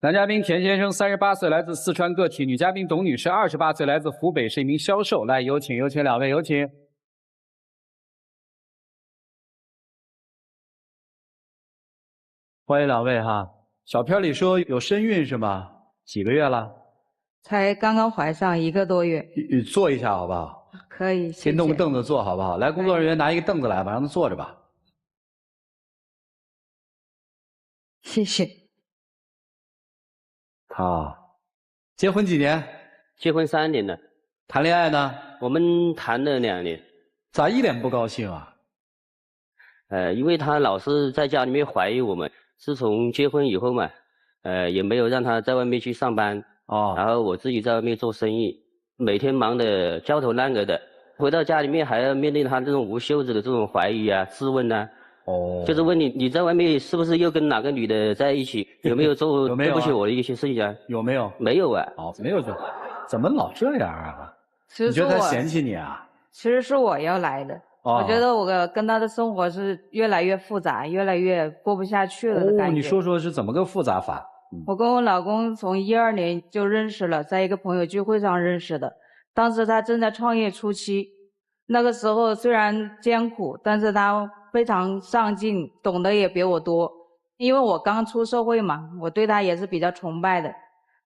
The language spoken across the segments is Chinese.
男嘉宾田先生，38岁，来自四川个体；女嘉宾董女士，28岁，来自湖北，是一名销售。来，有请两位，有请。欢迎两位哈。小片里说有身孕是吗？几个月了？才刚刚怀上1个多月。你坐一下好不好？可以，谢谢。先弄个凳子坐好不好？来，工作人员拿一个凳子来吧，让他坐着吧。谢谢。好，结婚几年？结婚3年了。谈恋爱呢？我们谈了2年。咋一脸不高兴啊？因为他老是在家里面怀疑我们。自从结婚以后嘛，也没有让他在外面去上班。哦。然后我自己在外面做生意，每天忙得焦头烂额的，回到家里面还要面对他这种无休止的这种怀疑啊、质问啊。哦。就是问你在外面是不是又跟哪个女的在一起？有没有做对不起我的一些事情啊？有没有？没有啊。哦，没有就，怎么老这样啊？你觉得他嫌弃你啊？其实是我要来的。我觉得我跟他的生活是越来越复杂，越来越过不下去了的感觉。你说说是怎么个复杂法？我跟我老公从12年就认识了，在一个朋友聚会上认识的。当时他正在创业初期，那个时候虽然艰苦，但是他非常上进，懂得也比我多。因为我刚出社会嘛，我对他也是比较崇拜的。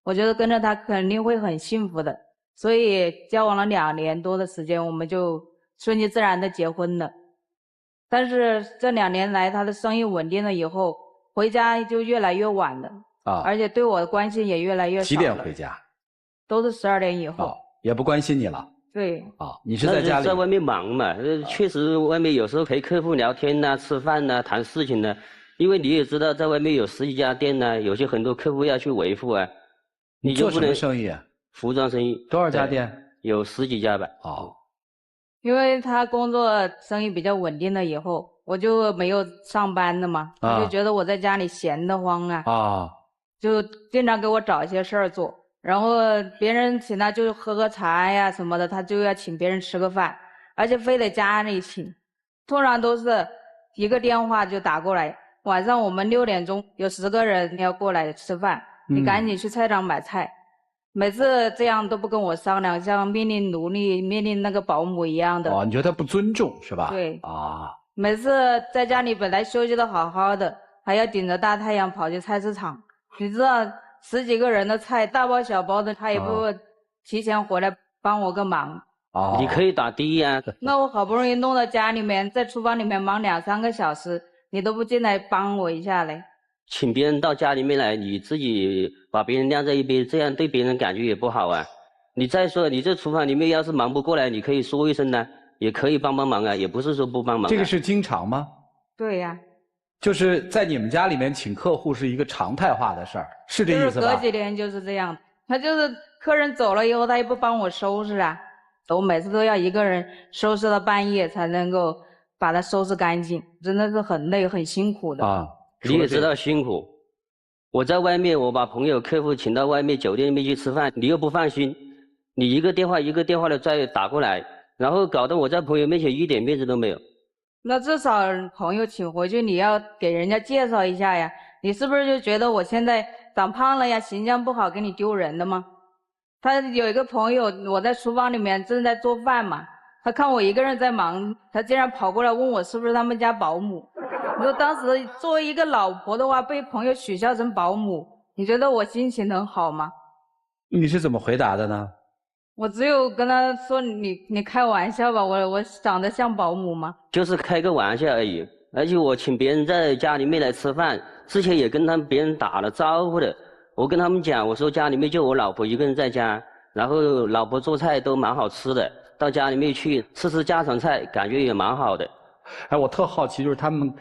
我觉得跟着他肯定会很幸福的，所以交往了2年多的时间，我们就顺其自然的结婚了。但是这2年来，他的生意稳定了以后，回家就越来越晚了。而且对我的关心也越来越少了。几点回家？都是12点以后。也不关心你了。对。你是在家里？在外面忙嘛，确实外面有时候陪客户聊天呐、吃饭呐、谈事情呐。因为你也知道，在外面有10几家店呐，有些很多客户要去维护啊。你做什么生意啊？服装生意。多少家店？有10几家吧。因为他工作生意比较稳定了以后，我就没有上班了嘛，我就觉得我在家里闲得慌啊。就经常给我找一些事儿做，然后别人请他就喝茶呀什么的，他就要请别人吃个饭，而且非得家里请，通常都是一个电话就打过来，晚上我们6点钟有10个人要过来吃饭，你赶紧去菜场买菜。每次这样都不跟我商量，像命令奴隶、命令那个保姆一样的。你觉得他不尊重是吧？对。每次在家里本来休息的好好的，还要顶着大太阳跑去菜市场。你知道10几个人的菜，大包小包的，他也不提前回来帮我个忙。你可以打的呀。那我好不容易弄到家里面，在厨房里面忙2、3个小时，你都不进来帮我一下嘞？请别人到家里面来，你自己把别人晾在一边，这样对别人感觉也不好啊。你再说，你这厨房里面要是忙不过来，你可以说一声呢，也可以帮忙啊，也不是说不帮忙。这个是经常吗？对呀。就是在你们家里面请客户是一个常态化的事儿，是这意思吧？就是隔几天就是这样，他就是客人走了以后，他也不帮我收拾啊，我每次都要一个人收拾到半夜才能够把它收拾干净，真的是很累很辛苦的。你也知道辛苦，我在外面我把朋友客户请到外面酒店里面去吃饭，你又不放心，你一个电话一个电话的再打过来，然后搞得我在朋友面前一点面子都没有。那至少朋友请回去，你要给人家介绍一下呀。你是不是就觉得我现在长胖了呀，形象不好，给你丢人的吗？他有一个朋友，我在厨房里面正在做饭嘛，他看我一个人在忙，他竟然跑过来问我是不是他们家保姆。你说当时作为一个老婆的话，被朋友取笑成保姆，你觉得我心情能好吗？你是怎么回答的呢？我只有跟他说你开玩笑吧，我长得像保姆吗？就是开个玩笑而已，而且我请别人在家里面来吃饭，之前也跟别人打了招呼的。我跟他们讲，我说家里面就我老婆一个人在家，然后老婆做菜都蛮好吃的，到家里面去吃家常菜，感觉也蛮好的。我特好奇，就是他们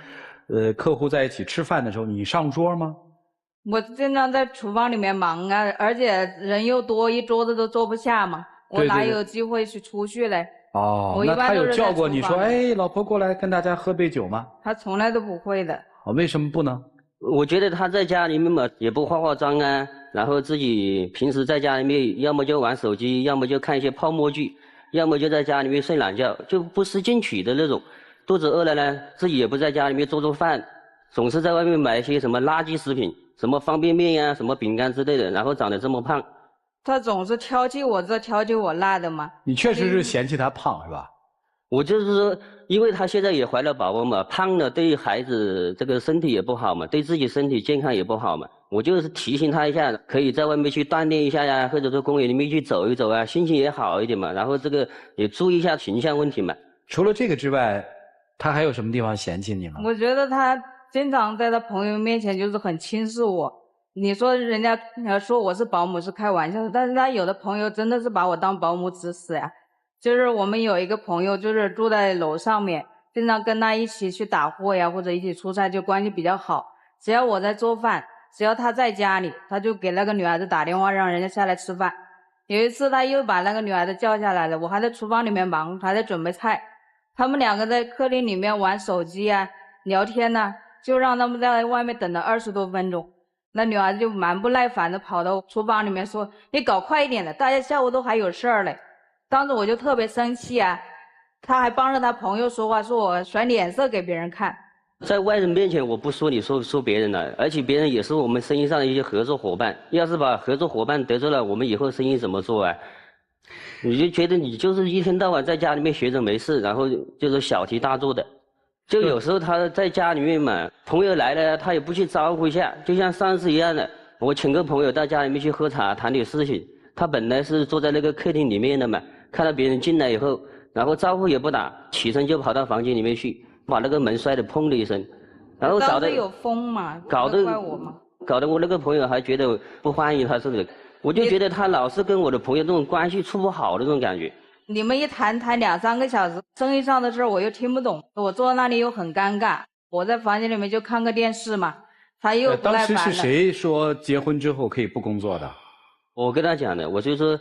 客户在一起吃饭的时候，你上桌吗？我经常在厨房里面忙啊，而且人又多，一桌子都坐不下嘛，我哪有机会去出去嘞？我一般那他有都是叫过你说，老婆过来跟大家喝杯酒吗？他从来都不会的。为什么不呢？我觉得他在家里面嘛，也不化妆啊，然后自己平时在家里面，要么就玩手机，要么就看一些泡沫剧，要么就在家里面睡懒觉，就不思进取的那种。肚子饿了呢，自己也不在家里面做饭，总是在外面买一些什么垃圾食品，什么方便面呀、什么饼干之类的，然后长得这么胖。他总是挑剔我这挑剔我那的嘛。你确实是嫌弃他胖是吧？我就是说，因为她现在也怀了宝宝嘛，胖了对孩子这个身体也不好嘛，对自己身体健康也不好嘛。我就是提醒她一下，可以在外面去锻炼一下呀，或者说公园里面去走一走啊，心情也好一点嘛。然后这个也注意一下形象问题嘛。除了这个之外，他还有什么地方嫌弃你吗？我觉得他经常在他朋友面前就是很轻视我。你说人家说我是保姆是开玩笑的，但是他有的朋友真的是把我当保姆指使呀。就是我们有一个朋友，就是住在楼上面，经常跟他一起去打货呀，或者一起出差，就关系比较好。只要我在做饭，只要他在家里，他就给那个女孩子打电话，让人家下来吃饭。有一次他又把那个女孩子叫下来了，我还在厨房里面忙，还在准备菜，他们两个在客厅里面玩手机啊，聊天啊，就让他们在外面等了20多分钟。那女孩子就蛮不耐烦的跑到厨房里面说：“你搞快一点的，大家下午都还有事儿嘞。”当时我就特别生气啊，他还帮着他朋友说话，说我甩脸色给别人看。在外人面前我不说你，说别人了，而且别人也是我们生意上的一些合作伙伴，要是把合作伙伴得罪了，我们以后生意怎么做啊？你就觉得你就是一天到晚在家里面闲着没事，然后就是小题大做的。就有时候他在家里面嘛，朋友来了他也不去招呼一下，就像上次一样的，我请个朋友到家里面去喝茶谈点事情，他本来是坐在那个客厅里面的嘛，看到别人进来以后，然后招呼也不打，起身就跑到房间里面去，把那个门摔得砰的一声，然后搞得有风嘛，搞得怪我嘛，搞得我那个朋友还觉得不欢迎他似的，我就觉得他老是跟我的朋友这种关系处不好的这种感觉。你们一谈2、3个小时，生意上的事我又听不懂，我坐在那里又很尴尬，我在房间里面就看个电视嘛，他又不耐烦了。当时是谁说结婚之后可以不工作的？我跟他讲的，我就说，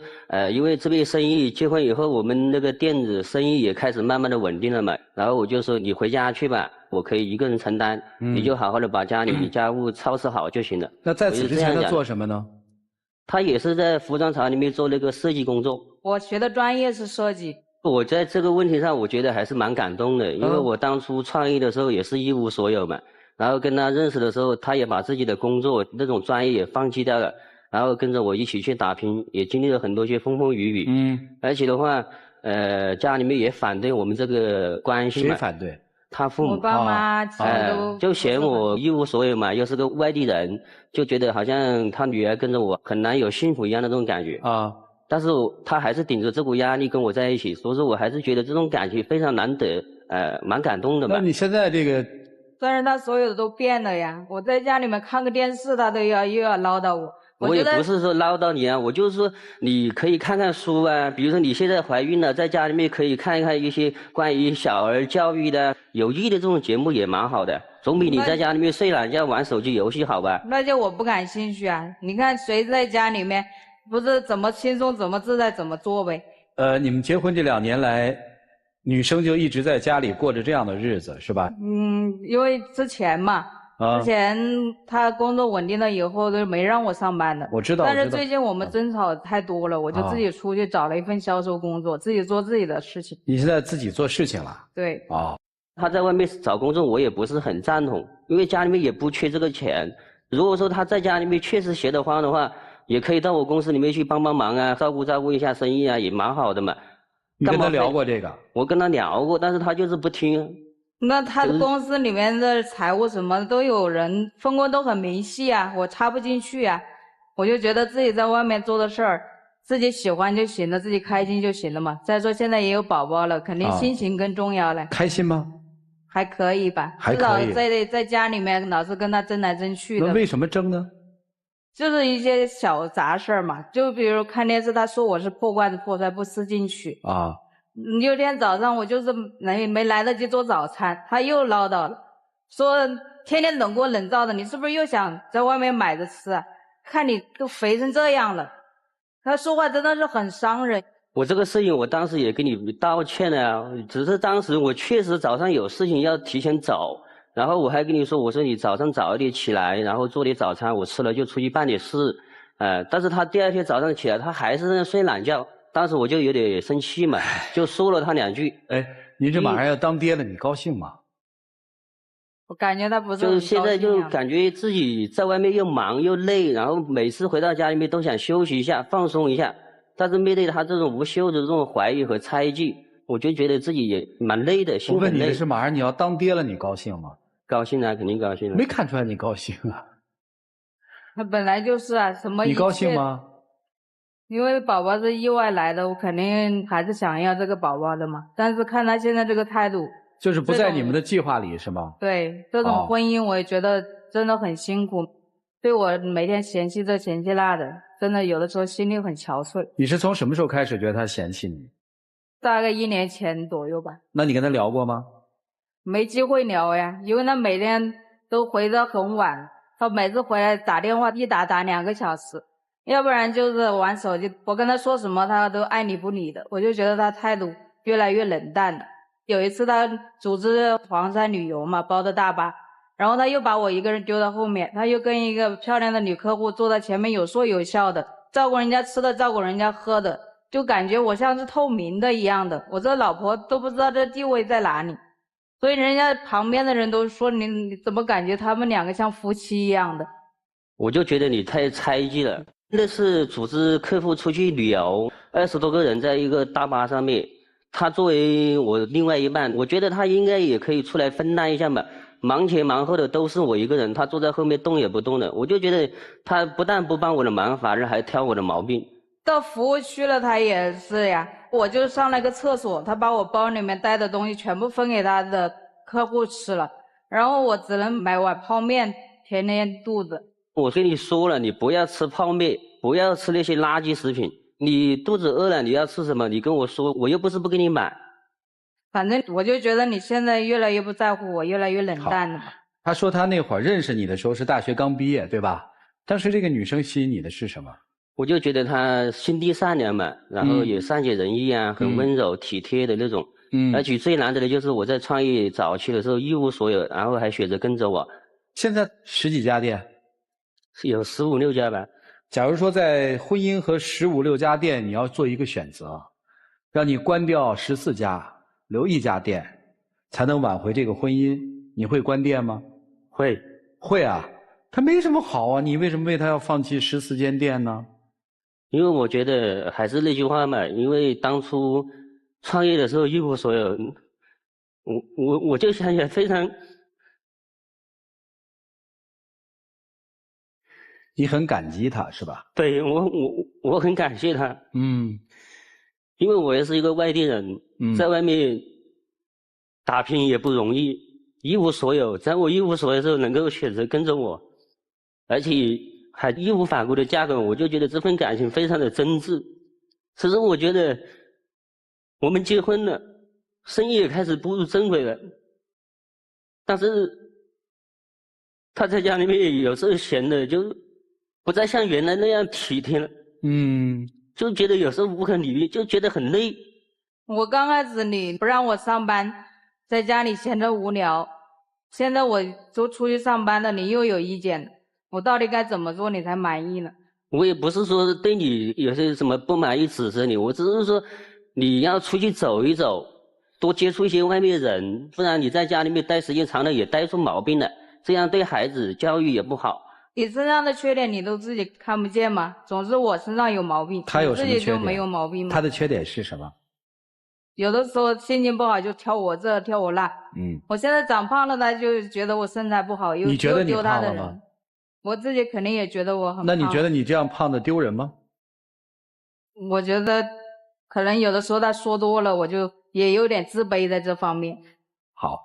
因为这边生意结婚以后，我们那个店子生意也开始慢慢的稳定了嘛，然后我就说你回家去吧，我可以一个人承担，你就好好的把家里的家务操持好就行了。那在此之前他做什么呢？他也是在服装厂里面做那个设计工作。我学的专业是设计。我在这个问题上，我觉得还是蛮感动的，因为我当初创业的时候也是一无所有嘛，然后跟他认识的时候，他也把自己的工作那种专业也放弃掉了，然后跟着我一起去打拼，也经历了很多些风风雨雨。而且的话，家里面也反对我们这个关系嘛。谁反对？他父母。我爸妈就嫌我一无所有嘛，又是个外地人，就觉得好像他女儿跟着我很难有幸福一样的这种感觉啊。但是他还是顶着这股压力跟我在一起，所以说我还是觉得这种感情非常难得，蛮感动的嘛。那你现在这个，但是他所有的都变了呀。我在家里面看个电视，他都又要唠叨我。我也不是说唠叨你啊，我就是说你可以看看书啊，比如说你现在怀孕了，在家里面可以看一看一些关于小儿教育的有益的这种节目也蛮好的，总比你在家里面睡懒觉玩手机游戏好吧？那就我不感兴趣啊！你看谁在家里面不是怎么轻松怎么自在怎么做呗？你们结婚这2年来，女生就一直在家里过着这样的日子是吧？因为之前嘛。之前他工作稳定了以后都没让我上班的，我知道。但是最近我们争吵太多了，我就自己出去找了一份销售工作，自己做自己的事情。你现在自己做事情了？对。他在外面找工作我也不是很赞同，因为家里面也不缺这个钱。如果说他在家里面确实闲得慌的话，也可以到我公司里面去帮帮忙啊，照顾一下生意啊，也蛮好的嘛。你跟他聊过这个？我跟他聊过，但是他就是不听。那他的公司里面的财务什么都有人分工都很明细啊，我插不进去啊，我就觉得自己在外面做的事儿，自己喜欢就行了，自己开心就行了嘛。再说现在也有宝宝了，肯定心情更重要了。开心吗？还可以吧，还可以。至少在家里面老是跟他争来争去的。那为什么争呢？就是一些小杂事儿嘛，就比如看电视，他说我是破罐子破摔不思进取啊。有天早上我就是没来得及做早餐，他又唠叨了，说天天冷锅冷灶的，你是不是又想在外面买着吃啊？看你都肥成这样了。他说话真的是很伤人。我这个事情我当时也跟你道歉了，只是当时我确实早上有事情要提前走，然后我还跟你说，我说你早上早一点起来，然后做点早餐，我吃了就出去办点事。但是他第2天早上起来，他还是在那睡懒觉。当时我就有点生气嘛，就说了他2句。您这马上要当爹了，你高兴吗？我感觉他不是就很现在就高兴啊感觉自己在外面又忙又累，然后每次回到家里面都想休息一下、放松一下。但是面对他这种无休的这种怀疑和猜忌，我就觉得自己也蛮累的，我心很累。问你的是，马上你要当爹了，你高兴吗？高兴啊，肯定高兴了。没看出来你高兴啊？他本来就是啊，什么你高一切兴吗？因为宝宝是意外来的，我肯定还是想要这个宝宝的嘛。但是看他现在这个态度，就是不在你们的计划里是吗？对这哦种婚姻，我也觉得真的很辛苦，对我每天嫌弃这嫌弃那的，真的有的时候心里很憔悴。你是从什么时候开始觉得他嫌弃你？大概1年前左右吧，那你跟他聊过吗？没机会聊呀，因为他每天都回得很晚，他每次回来打电话一打2个小时，要不然就是玩手机，我跟他说什么他都爱理不理的，我就觉得他态度越来越冷淡了。有一次他组织黄山旅游嘛，包的大巴，然后他又把我一个人丢到后面，他又跟一个漂亮的女客户坐在前面有说有笑的，照顾人家吃的，照顾人家喝的，就感觉我像是透明的一样的，我这老婆都不知道这地位在哪里，所以人家旁边的人都说你怎么感觉他们2个像夫妻一样的。我就觉得你太猜忌了。那是组织客户出去旅游，20多个人在一个大巴上面，他作为我另外一半，我觉得他应该也可以出来分担一下嘛。忙前忙后的都是我一个人，他坐在后面动也不动的，我就觉得他不但不帮我的忙，反而还挑我的毛病。到服务区了他也是呀，我就上了个厕所，他把我包里面带的东西全部分给他的客户吃了，然后我只能买碗泡面填填肚子。我跟你说了，你不要吃泡面，不要吃那些垃圾食品。你肚子饿了，你要吃什么？你跟我说，我又不是不给你买。反正我就觉得你现在越来越不在乎我，越来越冷淡了嘛。他说他那会儿认识你的时候是大学刚毕业，对吧？当时这个女生吸引你的是什么？我就觉得她心地善良嘛，然后也善解人意啊，很温柔体贴的那种。而且最难得的就是我在创业早期的时候一无所有，然后还选择跟着我。现在10几家店，有15、16家吧。假如说在婚姻和15、16家店，你要做一个选择，让你关掉14家，留1家店，才能挽回这个婚姻，你会关店吗？会啊，他没什么好啊，你为什么为他要放弃14间店呢？因为我觉得还是那句话嘛，因为当初创业的时候一无所有，我就想想非常。你很感激他是吧？对，我很感谢他。因为我也是一个外地人，在外面打拼也不容易，一无所有，在我一无所有的时候能够选择跟着我，而且还义无反顾的嫁给我，我就觉得这份感情非常的真挚。其实我觉得我们结婚了，生意也开始步入正轨了，但是他在家里面有时候闲的就不再像原来那样体贴了，就觉得有时候无可理喻，就觉得很累。我刚开始你不让我上班，在家里闲着无聊，现在我都出去上班了，你又有意见了，我到底该怎么做你才满意呢？我也不是说对你有些什么不满意指责你，我只是说你要出去走一走，多接触一些外面人，不然你在家里面待时间长了也待出毛病了，这样对孩子教育也不好。你身上的缺点你都自己看不见吗？总是我身上有毛病，他有什么缺点？自己就没有毛病吗？他的缺点是什么？有的时候心情不好就挑我这挑我那。我现在长胖了，他就觉得我身材不好，又丢他的人。我自己肯定也觉得我很胖。那你觉得你这样胖的丢人吗？我觉得可能有的时候他说多了，我就也有点自卑在这方面。好，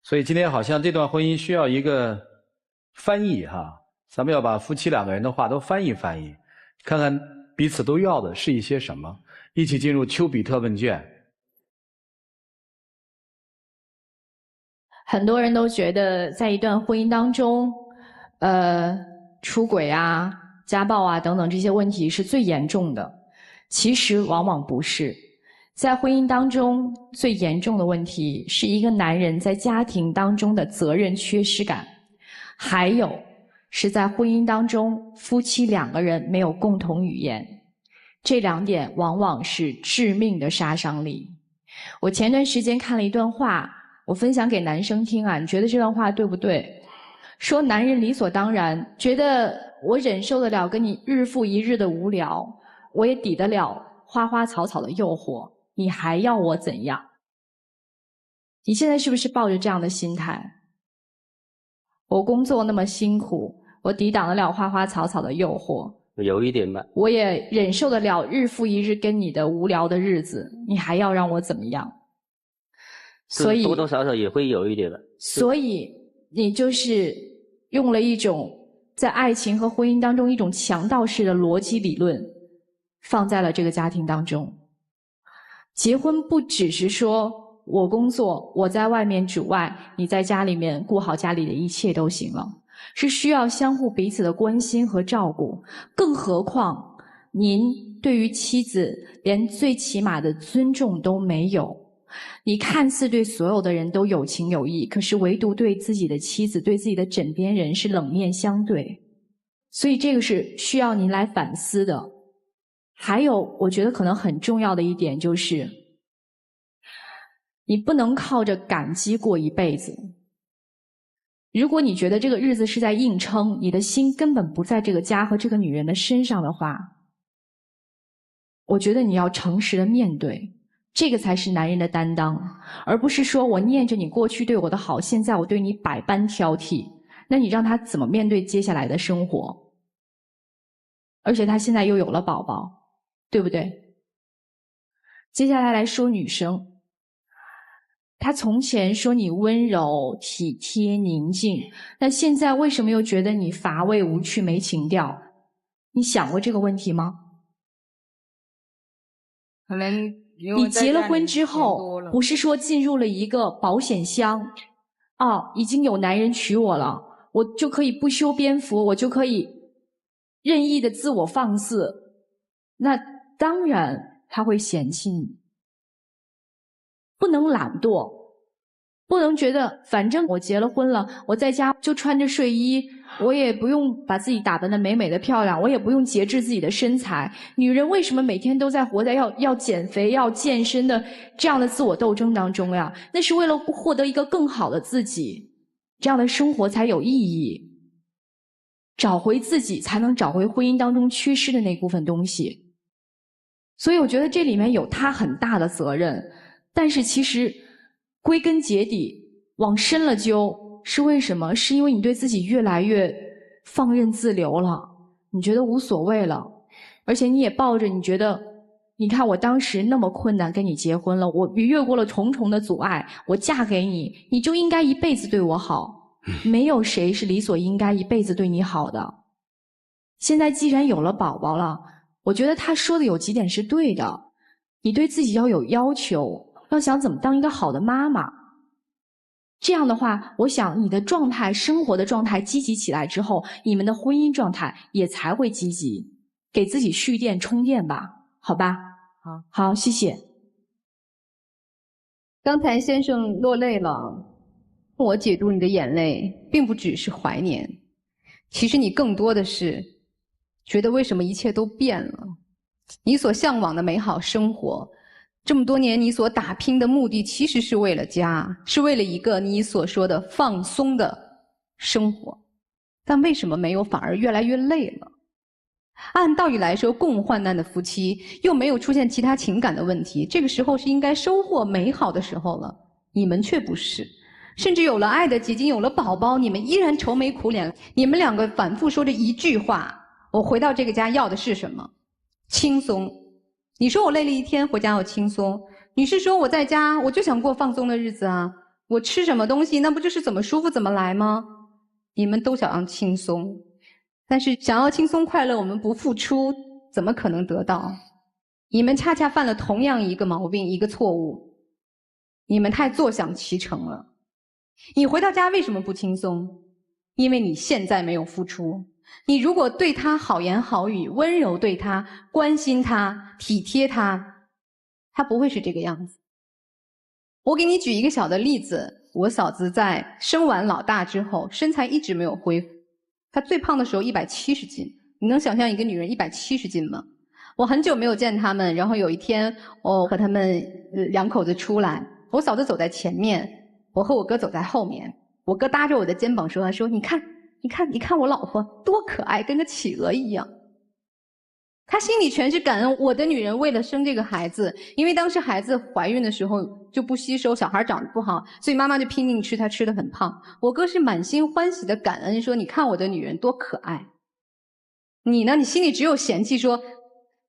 所以今天好像这段婚姻需要一个翻译哈，咱们要把夫妻2个人的话都翻译翻译，看看彼此都要的是一些什么。一起进入丘比特问卷。很多人都觉得在一段婚姻当中，出轨啊、家暴啊等等这些问题是最严重的。其实往往不是，在婚姻当中最严重的问题是一个男人在家庭当中的责任缺失感，还有是在婚姻当中夫妻2个人没有共同语言，这2点往往是致命的杀伤力。我前段时间看了一段话，我分享给男生听啊，你觉得这段话对不对？说男人理所当然，觉得我忍受得了跟你日复一日的无聊，我也抵得了花花草草的诱惑，你还要我怎样？你现在是不是抱着这样的心态？我工作那么辛苦，我抵挡得了花花草草的诱惑，有一点吧。我也忍受得了日复一日跟你的无聊的日子，你还要让我怎么样？所以多多少少也会有一点的。所以你就是用了一种在爱情和婚姻当中一种强盗式的逻辑理论放在了这个家庭当中。结婚不只是说我工作，我在外面主外，你在家里面顾好家里的一切都行了，是需要相互彼此的关心和照顾。更何况您对于妻子连最起码的尊重都没有，你看似对所有的人都有情有义，可是唯独对自己的妻子，对自己的枕边人是冷面相对。所以这个是需要您来反思的。还有我觉得可能很重要的一点就是，你不能靠着感激过一辈子。如果你觉得这个日子是在硬撑，你的心根本不在这个家和这个女人的身上的话，我觉得你要诚实的面对，这个才是男人的担当，而不是说我念着你过去对我的好，现在我对你百般挑剔，那你让他怎么面对接下来的生活？而且他现在又有了宝宝，对不对？接下来说女生，他从前说你温柔、体贴、宁静，那现在为什么又觉得你乏味、无趣、没情调？你想过这个问题吗？可能你结了婚之后，不是说进入了一个保险箱，已经有男人娶我了，我就可以不修边幅，我就可以任意的自我放肆，那当然他会嫌弃你。不能懒惰，不能觉得反正我结了婚了，我在家就穿着睡衣，我也不用把自己打扮得美美的漂亮，我也不用节制自己的身材。女人为什么每天都在活在要减肥、要健身的这样的自我斗争当中呀？那是为了获得一个更好的自己，这样的生活才有意义。找回自己，才能找回婚姻当中缺失的那部分东西。所以我觉得这里面有他很大的责任，但是其实归根结底往深了究，是为什么？是因为你对自己越来越放任自流了，你觉得无所谓了，而且你也抱着你觉得，你看我当时那么困难跟你结婚了，我越过了重重的阻碍，我嫁给你，你就应该一辈子对我好。没有谁是理所应该一辈子对你好的。现在既然有了宝宝了，我觉得他说的有几点是对的，你对自己要有要求，要想怎么当一个好的妈妈。这样的话，我想你的状态，生活的状态积极起来之后，你们的婚姻状态也才会积极，给自己蓄电充电吧，好吧？好，谢谢。刚才先生落泪了，我解读你的眼泪并不只是怀念，其实你更多的是觉得为什么一切都变了。你所向往的美好生活，这么多年你所打拼的目的其实是为了家，是为了一个你所说的放松的生活，但为什么没有，反而越来越累了？按道理来说，共患难的夫妻又没有出现其他情感的问题，这个时候是应该收获美好的时候了，你们却不是。甚至有了爱的结晶，有了宝宝，你们依然愁眉苦脸。你们两个反复说着一句话，我回到这个家要的是什么？轻松。你说我累了一天回家要轻松，你是说我在家我就想过放松的日子啊，我吃什么东西那不就是怎么舒服怎么来吗？你们都想要轻松，但是想要轻松快乐，我们不付出怎么可能得到？你们恰恰犯了同样一个毛病，一个错误，你们太坐享其成了。你回到家为什么不轻松？因为你现在没有付出。你如果对他好言好语，温柔对他，关心他，体贴他，他不会是这个样子。我给你举一个小的例子，我嫂子在生完老大之后，身材一直没有恢复。她最胖的时候170斤，你能想象一个女人170斤吗？我很久没有见他们，然后有一天我和他们两口子出来，我嫂子走在前面，我和我哥走在后面，我哥搭着我的肩膀说：“你看，我老婆多可爱，跟个企鹅一样。”他心里全是感恩我的女人为了生这个孩子，因为当时孩子怀孕的时候就不吸收，小孩长得不好，所以妈妈就拼命吃，她吃得很胖。我哥是满心欢喜的感恩，说：“你看我的女人多可爱。”你呢？你心里只有嫌弃说，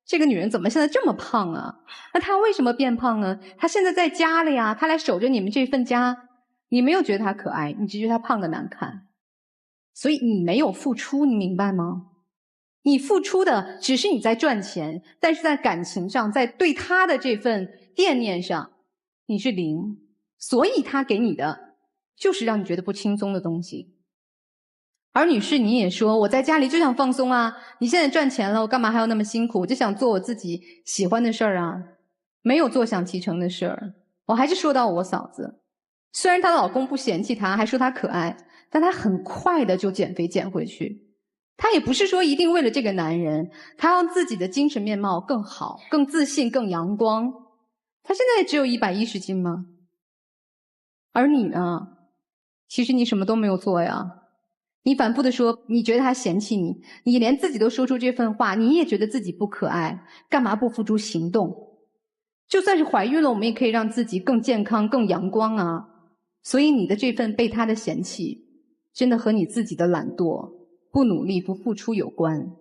这个女人怎么现在这么胖啊？那她为什么变胖呢？她现在在家了呀，她来守着你们这份家，你没有觉得她可爱，你只觉得她胖得难看。所以你没有付出，你明白吗？你付出的只是你在赚钱，但是在感情上，在对她的这份惦念上，你是零。所以她给你的就是让你觉得不轻松的东西。而女士，你也说我在家里就想放松啊，你现在赚钱了，我干嘛还要那么辛苦？我就想做我自己喜欢的事儿啊，没有坐享其成的事儿。我还是说到我嫂子，虽然她老公不嫌弃她，还说她可爱，但她很快的就减肥减回去。她也不是说一定为了这个男人，她让自己的精神面貌更好、更自信、更阳光。她现在只有110斤吗？而你呢？其实你什么都没有做呀。你反复的说你觉得他嫌弃你，你连自己都说出这份话，你也觉得自己不可爱，干嘛不付诸行动？就算是怀孕了，我们也可以让自己更健康、更阳光啊。所以你的这份被他的嫌弃，真的和你自己的懒惰、不努力、不付出有关。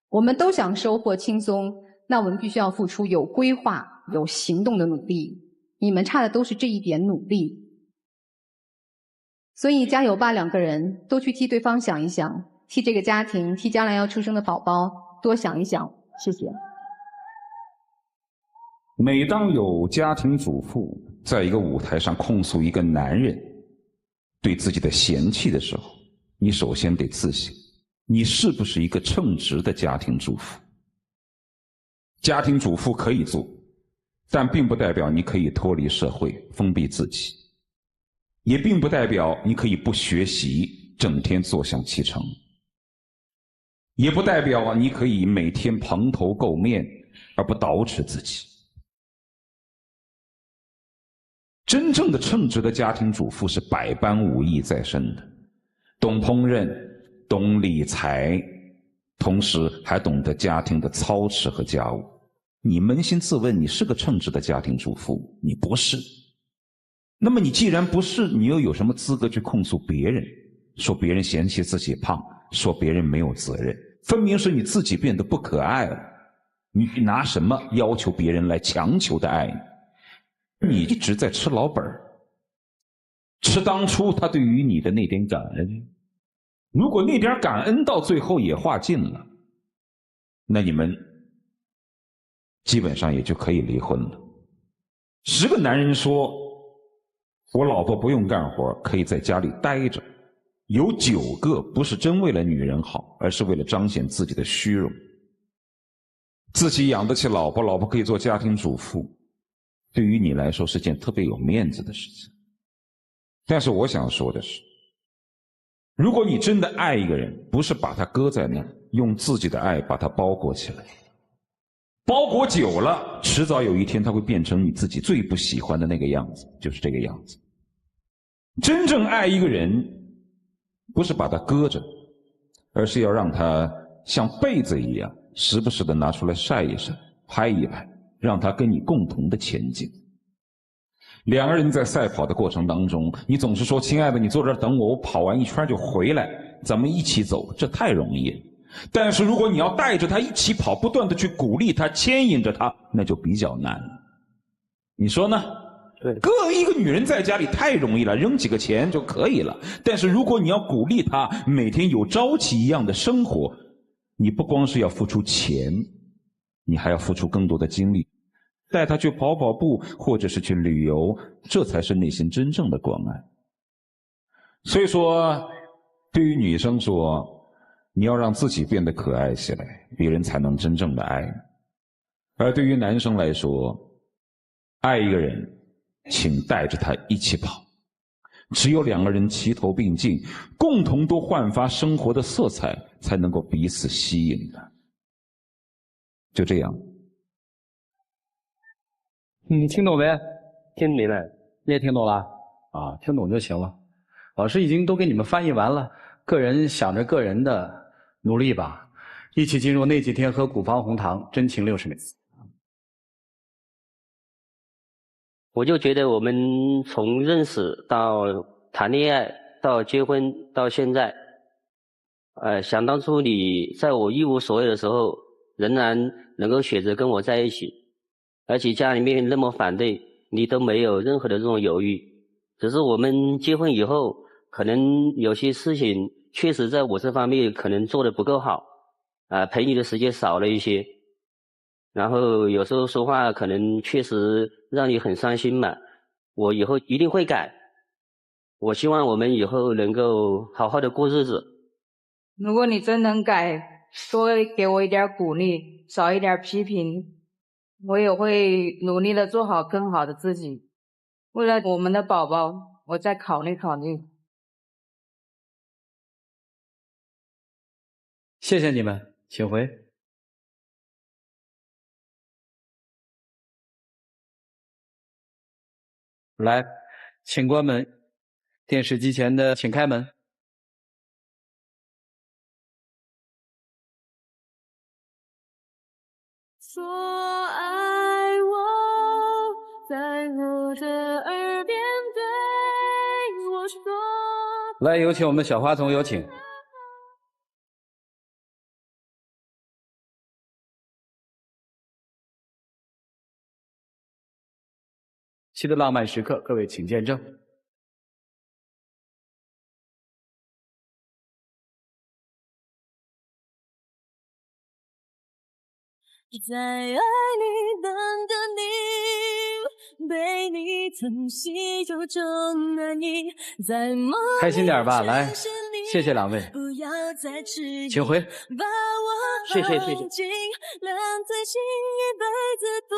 我们都想收获轻松，那我们必须要付出有规划、有行动的努力。你们差的都是这一点努力。所以加油吧，2个人都去替对方想一想，替这个家庭，替将来要出生的宝宝多想一想。谢谢。每当有家庭主妇在一个舞台上控诉一个男人对自己的嫌弃的时候，你首先得自省，你是不是一个称职的家庭主妇？家庭主妇可以做，但并不代表你可以脱离社会，封闭自己。也并不代表你可以不学习，整天坐享其成；也不代表你可以每天蓬头垢面而不捯饬自己。真正的称职的家庭主妇是百般武艺在身的，懂烹饪，懂理财，同时还懂得家庭的操持和家务。你扪心自问，你是个称职的家庭主妇？你不是。那么你既然不是，你又有什么资格去控诉别人，说别人嫌弃自己胖，说别人没有责任？分明是你自己变得不可爱了，你拿什么要求别人来强求的爱你？你一直在吃老本，吃当初他对于你的那点感恩。如果那点感恩到最后也化尽了，那你们基本上也就可以离婚了。10个男人说我老婆不用干活，可以在家里待着，有9个不是真为了女人好，而是为了彰显自己的虚荣。自己养得起老婆，老婆可以做家庭主妇，对于你来说是件特别有面子的事情。但是我想说的是，如果你真的爱一个人，不是把他搁在那儿，用自己的爱把他包裹起来，包裹久了，迟早有一天他会变成你自己最不喜欢的那个样子，就是这个样子。真正爱一个人，不是把他搁着，而是要让他像被子一样，时不时的拿出来晒一晒，拍一拍，让他跟你共同的前进。2个人在赛跑的过程当中，你总是说亲爱的，你坐这儿等我，我跑完1圈就回来，咱们一起走，这太容易了。但是如果你要带着他一起跑，不断的去鼓励他，牵引着他，那就比较难。你说呢？对，搁一个女人在家里太容易了，扔几个钱就可以了。但是如果你要鼓励她每天有朝气一样的生活，你不光是要付出钱，你还要付出更多的精力，带她去跑跑步，或者是去旅游，这才是内心真正的关爱。所以说，对于女生说，你要让自己变得可爱起来，别人才能真正的爱你。而对于男生来说，爱一个人，请带着他一起跑。只有2个人齐头并进，共同都焕发生活的色彩，才能够彼此吸引的。就这样。你听懂没？听明白。你也听懂了？啊，听懂就行了。老师已经都给你们翻译完了，个人想着个人的努力吧，一起进入那几天喝古方红糖，真情60年。我就觉得我们从认识到谈恋爱到结婚到现在，想当初你在我一无所有的时候，仍然能够选择跟我在一起，而且家里面那么反对，你都没有任何的这种犹豫。只是我们结婚以后，可能有些事情确实在我这方面可能做得不够好，陪你的时间少了一些。然后有时候说话可能确实让你很伤心嘛，我以后一定会改。我希望我们以后能够好好的过日子。如果你真能改，多给我一点鼓励，少一点批评，我也会努力的做好更好的自己。为了我们的宝宝，我再考虑考虑。谢谢你们，请回。来，请关门。电视机前的请开门。说爱我，在我的耳边对我说。来，有请我们小花童，有请。期的浪漫时刻，各位请见证。在爱里等着你，被你疼惜有种难以在梦开心点吧，来，谢谢两位，不要再迟疑，请回。把我谢谢放进烂醉心，一辈子不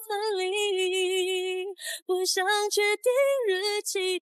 分离，不想确定日期。